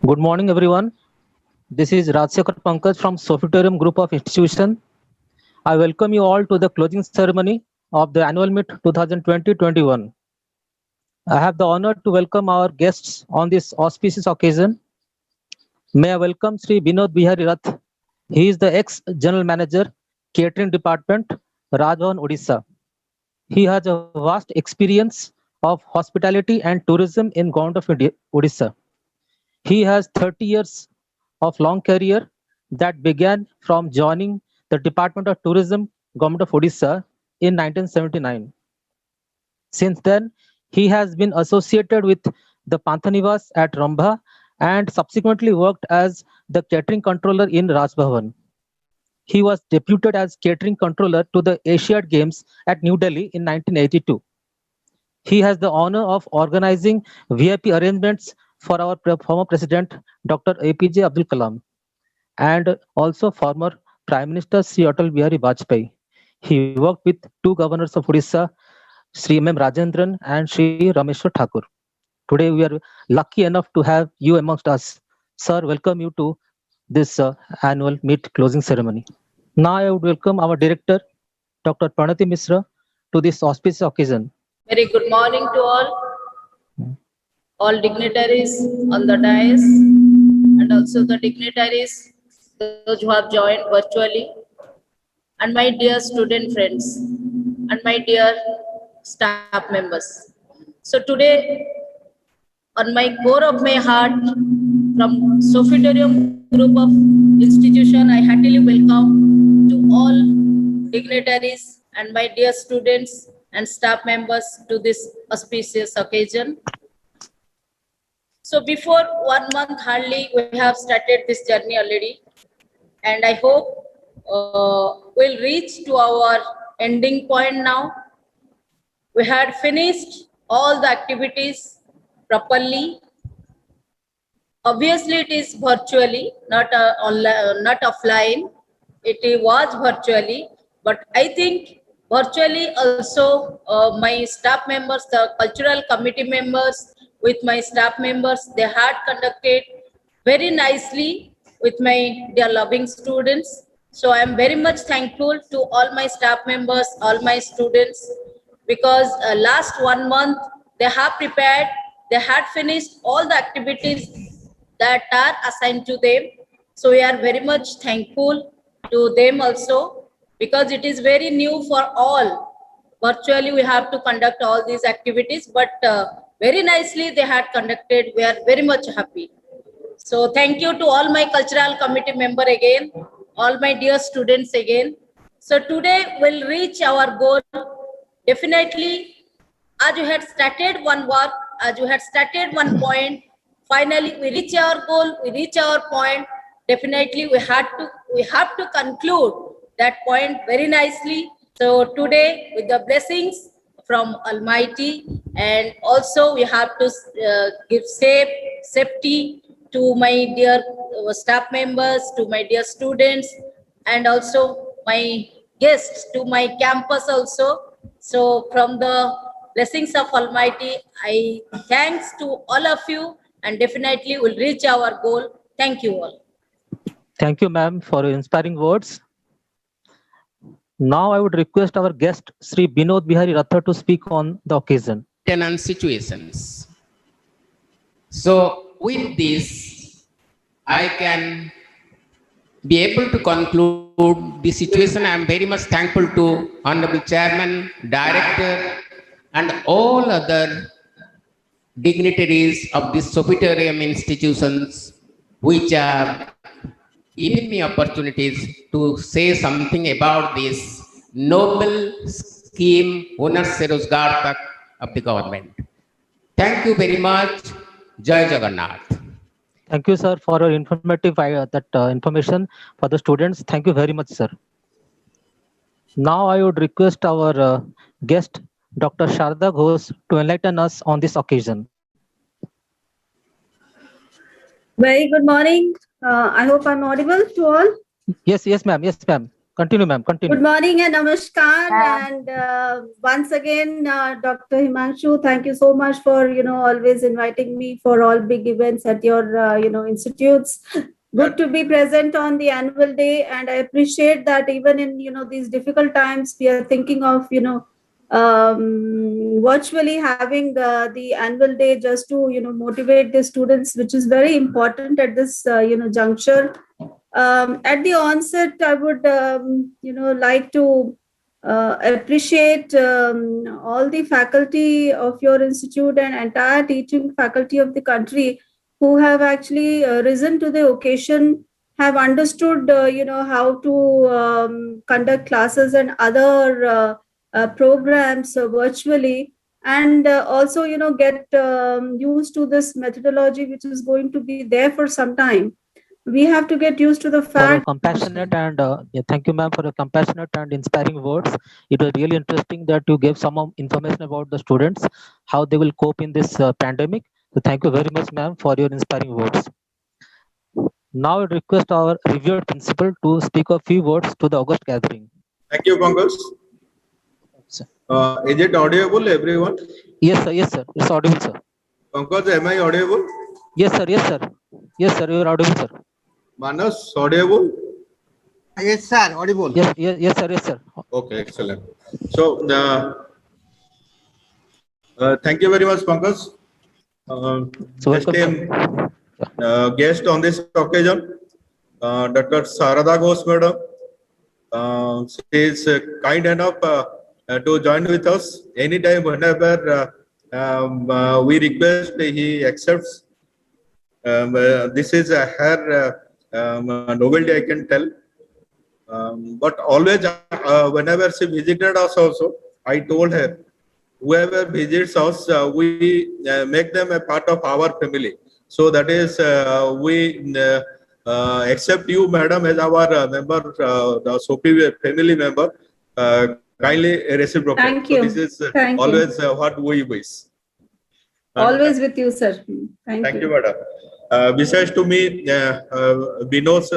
Good morning, everyone. This is Rajsekhar Pankaj from Sofitorium Group of Institution. I welcome you all to the closing ceremony of the annual meet 2020-21. I have the honor to welcome our guests on this auspicious occasion. May I welcome Sri Binod Bihari Rath. He is the ex-General Manager, Catering Department, Rajbhavan, Odisha. He has a vast experience of hospitality and tourism in Government of Odisha. He has 30 years of long career that began from joining the Department of Tourism, Government of Odisha in 1979. Since then, he has been associated with the Panthanivas at Rambha and subsequently worked as the catering controller in Rajbhavan. He was deputed as catering controller to the Asiad Games at New Delhi in 1982. He has the honor of organizing VIP arrangements for our former president, Dr. APJ Abdul Kalam, and also former Prime Minister Sri Atal Bihari Vajpayee. He worked with two governors of Odisha, Sri M. Rajendran and Sri Rameshwar Thakur. Today we are lucky enough to have you amongst us. Sir, welcome you to this annual meet closing ceremony. Now I would welcome our director, Dr. Pranati Misra, to this auspicious occasion. Very good morning to all dignitaries on the dais, and also the dignitaries, those who have joined virtually, and my dear student friends, and my dear staff members. So today, on my core of my heart, from Sofitorium Group of Institution, I heartily welcome to all dignitaries and my dear students and staff members to this auspicious occasion. So before 1 month hardly, we have started this journey already, and I hope we'll reach to our ending point now. We had finished all the activities properly. Obviously, it is virtually, not online, not offline. It was virtually, but I think virtually also my staff members, the cultural committee members, with my staff members, they had conducted very nicely with my dear loving students. So I am very much thankful to all my staff members, all my students, because last 1 month they have prepared, they had finished all the activities that are assigned to them. So we are very much thankful to them also, because it is very new for all. Virtually we have to conduct all these activities, but very nicely they had conducted. We are very much happy. So thank you to all my cultural committee member again, all my dear students again. So today we'll reach our goal. Definitely, as you had started one work, as you had started one point, finally we reach our goal, we reach our point. Definitely we have to conclude that point very nicely. So today, with the blessings from Almighty, and also we have to give safety to my dear staff members, to my dear students, and also my guests, to my campus also. So from the blessings of Almighty, I thanks to all of you, and definitely will reach our goal. Thank you all. Thank you, ma'am, for your inspiring words. Now I would request our guest, Sri Binod Bihari Ratha, to speak on the occasion. Tenant situations. So with this, I can be able to conclude the situation. I am very much thankful to Honorable Chairman, Director, and all other dignitaries of this Sofitorium institutions, which are giving me opportunities to say something about this noble scheme, Hunar Se Rozgar Tak, of the government. Thank you very much. Jai Jagannath. Thank you, sir, for your informative information for the students. Thank you very much, sir. Now I would request our guest, Dr. Sharda Ghosh, to enlighten us on this occasion. Very good morning. I hope I'm audible to all. Yes, ma'am. Yes, ma'am. Continue, ma'am. Continue. Good morning and namaskar. And once again, Dr. Himanshu, thank you so much for always inviting me for all big events at your institutes. Good to be present on the annual day, and I appreciate that even in these difficult times, we are thinking of virtually having the annual day just to motivate the students, which is very important at this juncture. At the onset, I would like to appreciate all the faculty of your institute and entire teaching faculty of the country who have actually risen to the occasion, have understood how to conduct classes and other programs virtually, and also get used to this methodology which is going to be there for some time. We have to get used to the For your fact. compassionate and thank you, ma'am, for your compassionate and inspiring words. It was really interesting that you gave some information about the students, how they will cope in this pandemic. So thank you very much, ma'am, for your inspiring words. Now I request our revered principal to speak a few words to the August gathering. Thank you, Pankaj. Is it audible, everyone? Yes, sir. Yes, sir. It's audible, sir. Pankaj, am I audible? Yes, sir. Yes, sir. Yes, sir. You are audible, sir. Manas, audible? Yes, sir. Audible. Yes, yes, yes, sir. Yes, sir. Okay, excellent. So, thank you very much, Pankaj. So welcome, Esteemed guest on this occasion, Dr. Sarada Ghosh, madam. She is kind enough to join with us anytime, whenever we request, he accepts. This is her novelty, I can tell. But always, whenever she visited us also, I told her, whoever visits us, we make them a part of our family. So that is, we accept you, madam, as our member, the SOPI family member. Kindly reciprocate. Thank you. So this is Thank always what we wish. Always with you, sir. Thank you, madam. Besides to me, Binod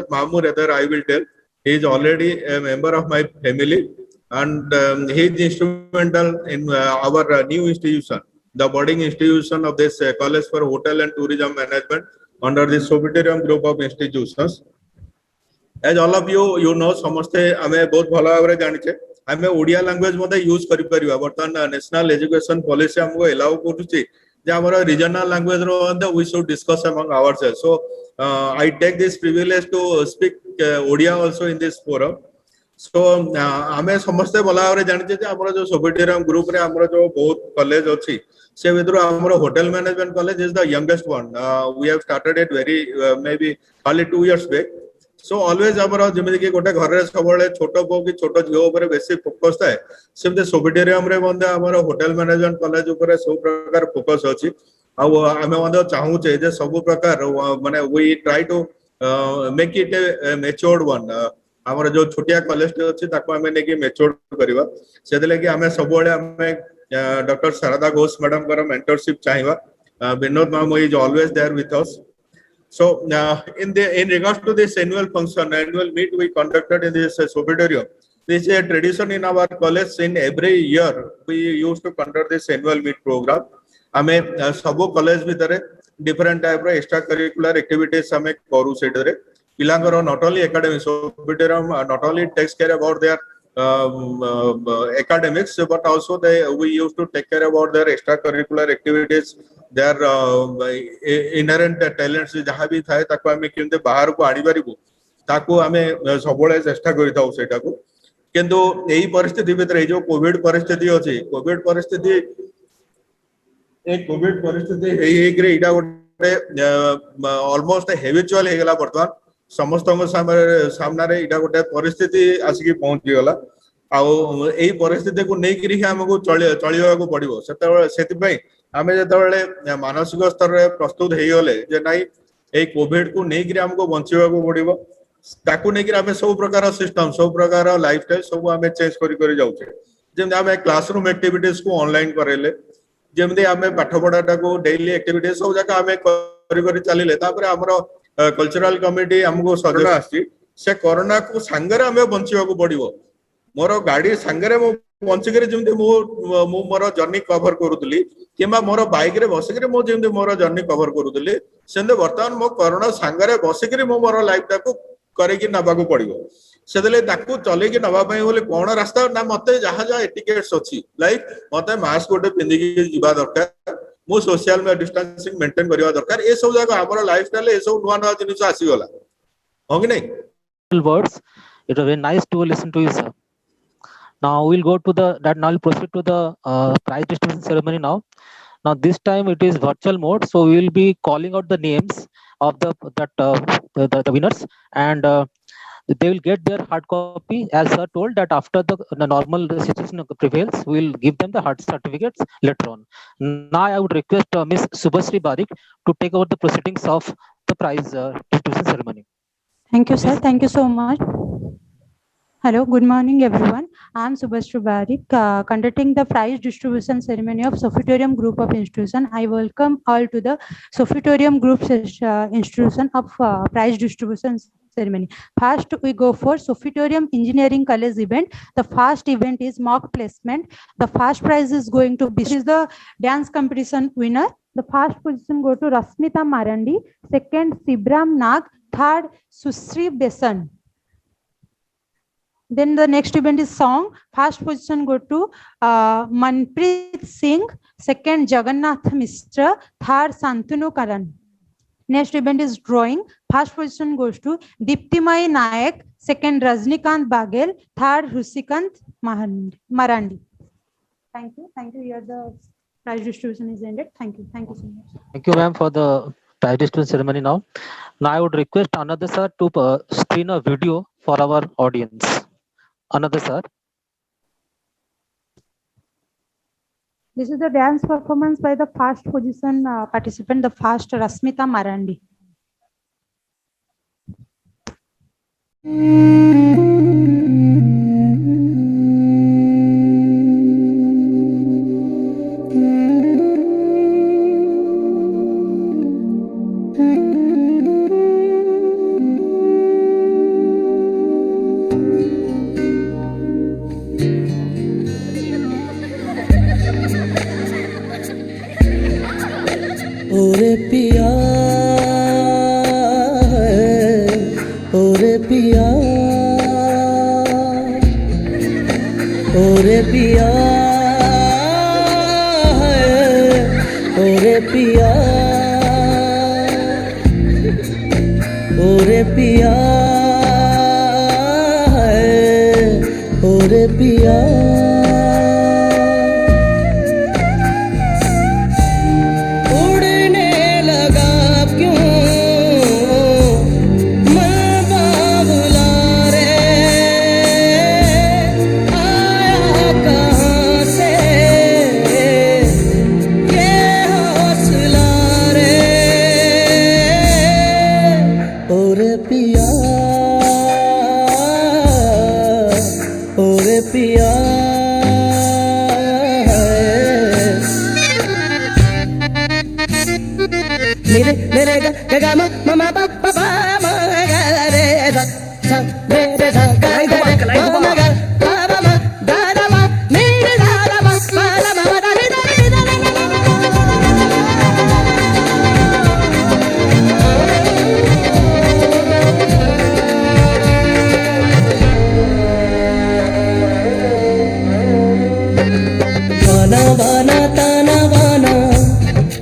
Mamu, rather, I will tell, he is already a member of my family, and he is instrumental in our new institution, the boarding institution of this College for Hotel and Tourism Management under the Sofitorium group of institutions. As all of you know, samaste ame bahut bhala bhabare janiche, ame Odia language mode use kari pariba. Bartan national education policy amko allow koruchi je amara regional language ro we should discuss among ourselves. So I take this privilege to speak Odia also in this forum. So ame samaste bhala bhabare janiche je amara jo Sofitorium group re amara jo bahut college achi, se vidru amara hotel management college is the youngest one. We have started it very maybe only 2 years back. So always amara jemiti ki gote ghare sabale choto ko ki choto jio upare besi focus thae, semte Sofitorium re bonde amara hotel management college upare सब प्रकार focus अछि. Au ame bonde chahu che je सब प्रकार mane we try to make it a matured one. amara jo chotiya college अछि taku ame neki matured kariba, sedile ki ame sabale ame Dr. Sarada Ghosh madam kara mentorship chahiba. Binod ma'am is always there with us. So in regards to this annual function, annual meet we conducted in this Sofitorium. This is a tradition in our college. In every year we used to conduct this annual meet program. Ame sabo college bhitare different type of extracurricular activities ame koru setare. Pilangaro not only academics, Sofitorium not only takes care about their academics, but also we used to take care about their extracurricular activities, their inherent talents jaha bhi thae taku ame kemte bahar ko ani paribu taku ame sabole chesta karitau seta ko. Kintu ei paristhiti bhitere jo covid paristhiti achi, covid paristhiti ei gre ida gote almost habitual he gala bartan समस्तଙ୍କ सामने इटा गोटे परिस्थिति आसिकी पहुंची गला आउ एई परिस्थिति को नै करी हमको चलिया को पड़िबो सेति पई आमे जेतबेले मानसिक स्तर रे प्रस्तुत हेई गले जे नै एई कोविड को नै करी हमको बंचिबा को पड़िबो ताकू नै करी आमे सब प्रकार सिस्टम सब प्रकार लाइफस्टाइल सब आमे चेंज करी जाउछे जेम आमे क्लासरूम एक्टिविटीज को ऑनलाइन करेले जेम आमे पाठ पढाटा को डेली एक्टिविटीज सब जका आमे करी चलिले तापर हमरो कल्चरल कमिटी हमको सजना आसी से कोरोना को सांगरे आमे बंचिबा को पड़िबो मोर गाड़ी सांगरे मो बंचिकरे जेमते मो मोर जर्नी कवर करूतली किमा मोर बाइक रे बसिकरे मो जेमते मोर जर्नी कवर करूतली सेंदे वर्तमान मो कोरोना सांगरे बसिकरे मो मोर लाइफ टाको करेकी नबा को पड़िबो सेदले ताकू चलेकी नबा पई बोले कोन रास्ता ना मते जहा जहा एटिकेट्स अछि लाइक मते मास्क गोटे पिंदी के जिबा दरकार मो सोशल डिस्टेंसिंग मेंटेन करबा दरकार ए सब जगह हमर लाइफस्टाइल ए सब नुवा नुवा जिनिस आसी गला हो कि नहीं words. It was very nice to listen to you, sir. Now we'll go to now we'll proceed to the prize distribution ceremony now. Now this time it is virtual mode, so we will be calling out the names of the winners, and they will get their hard copy. As sir told that after the normal situation prevails, we will give them the hard certificates later on. Now I would request Miss Subhasri Barik to take over the proceedings of the prize distribution ceremony. Thank you, sir. Thank you so much. Hello, good morning, everyone. I am Subhasri Barik, conducting the prize distribution ceremony of Sophitorium Group of Institution. I welcome all to the Sophitorium Group Institution of prize distribution ceremony. First, we go for Sophitorium Engineering College event. The first event is mock placement. The first prize is going to be the dance competition winner. The first position go to Rasmita Marandi, second Sibram Nag, third Susri Besan. Then the next event is song. First position go to Manpreet Singh, second Jagannath Mishra, third Santanu Karan. Next event is drawing. First position goes to Diptimai Nayak, second Rajnikant Bagel, third Rusikant Marandi. Thank you. Thank you. Here the prize distribution is ended. Thank you. Thank you so much. Thank you, ma'am, for the prize distribution ceremony now. Now I would request another sir to screen a video for our audience. Another sir. This is the dance performance by the first position participant, the first Rasmita Marandi. ओरे पिया ओरे पिया ओरे पिया ओरे पिया ओरे पिया ओरे पिया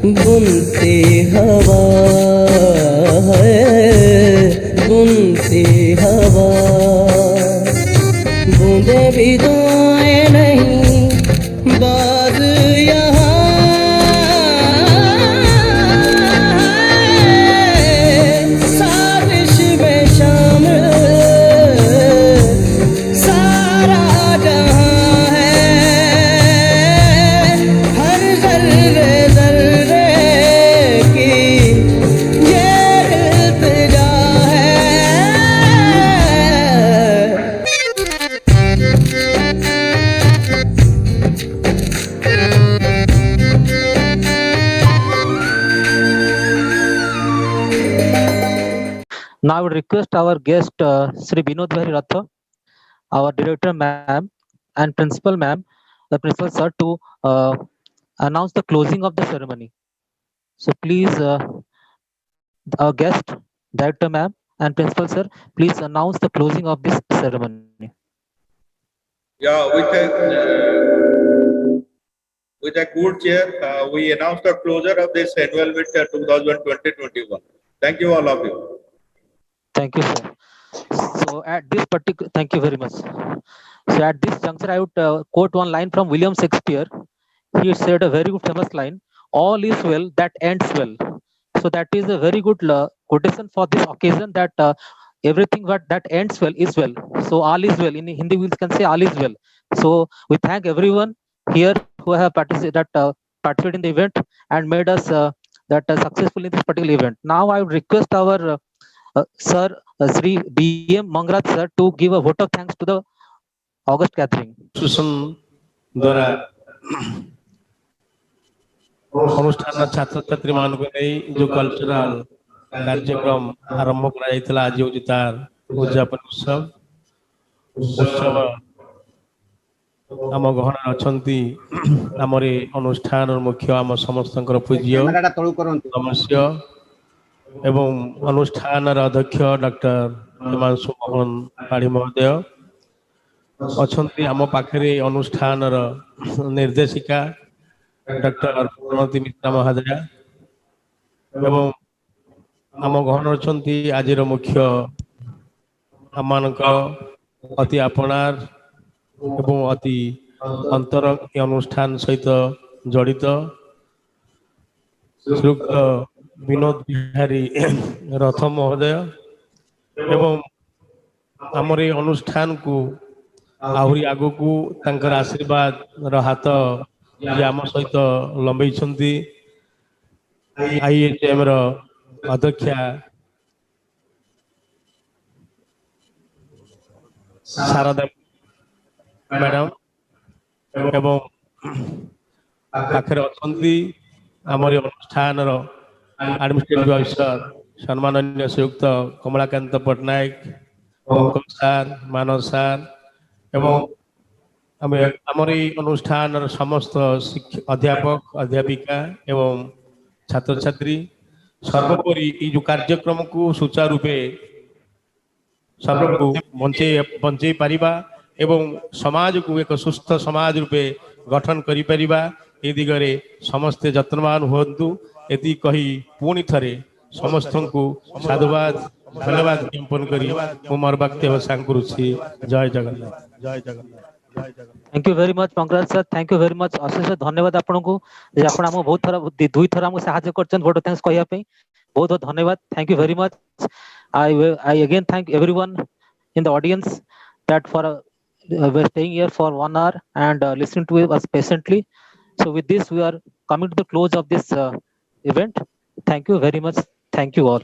बुनते हवा है Now I would request our guest, Sri Binod Bhai Ratha, our director ma'am and principal ma'am, the principal sir, to announce the closing of the ceremony. So please, our guest, director ma'am and principal sir, please announce the closing of this ceremony. Yeah, with a good cheer, we announce the closure of this annual meet 2020-21. Thank you, all of you. Thank you, sir. So at this particular, thank you very much. So at this juncture, I would quote one line from William Shakespeare. He said a very good famous line: "All is well that ends well." So that is a very good quotation for this occasion. That everything that ends well is well. So all is well. In Hindi, we can say all is well. So we thank everyone here who have participated in the event and made us successful in this particular event. Now I would request our Sir Sri B.M. Mangraj sir to give a vote of thanks to the August gathering. द्वारा अनुष्ठान छात्र छात्री मान जो cultural कार्यक्रम आरंभ कर आज हूँ तार उद्यापन उत्सव उत्सव आम गहन अच्छा आमरी अनुष्ठान मुख्य आम समस्त पूज्य नमस्य एवं अनुष्ठान अध्यक्ष डॉक्टर हिमांशु मोहन पाढ़ी महोदय अच्छा आम पाखे अनुष्ठान निर्देशिका डॉक्टर प्रणति मिश्रा महादया एवं आम गहन अच्छा आज मुख्य आम अति आपणार एवं अति अंतर अनुष्ठान सहित जड़ित श्रीयुक्त विनोद बिहारी रथ महोदय एवं आमर ये अनुष्ठान को आहरी आगु को तांकर आशीर्वाद हाथ ये आम सहित लंबई IHM अध्यक्षा शारदा मैडम एवं पाखे अच्छा आमर अनुष्ठान एडमिनिस्ट्रेटिव ऑफिसर सम्माननीय श्रीयुक्त कमलाकांत पट्टनायक पंकज सार मानव सार एवं आमर अनुष्ठान समस्त अध्यापक अध्यापिका एवं छात्र छात्री सर्वोपरि जो कार्यक्रम को सुचारू रूपे सबको बंचे पारिबा एवं समाज को एक सुस्थ समाज रूपे गठन करि परिबा ए दिगरे समस्ते जत्नवान होन्तु एति कही पुणी थरे समस्त को साधुवाद धन्यवाद ज्ञापन करी मोर वक्तव्य अवसान करुछि। जय जगन्नाथ जय जगन्नाथ जय Jagannath. Thank you very much Pankaj sir, thank you very much. अशेष धन्यवाद आपन को जे आपन हम बहुत थरा दुई थरा हम सहायता करछन वोट थैंक्स कहिया पे बहुत बहुत धन्यवाद। Thank you very much. I again thank everyone in the audience that for staying here for 1 hour and listening to us patiently. So with this, we are coming to the close of this event. Thank you very much. Thank you all.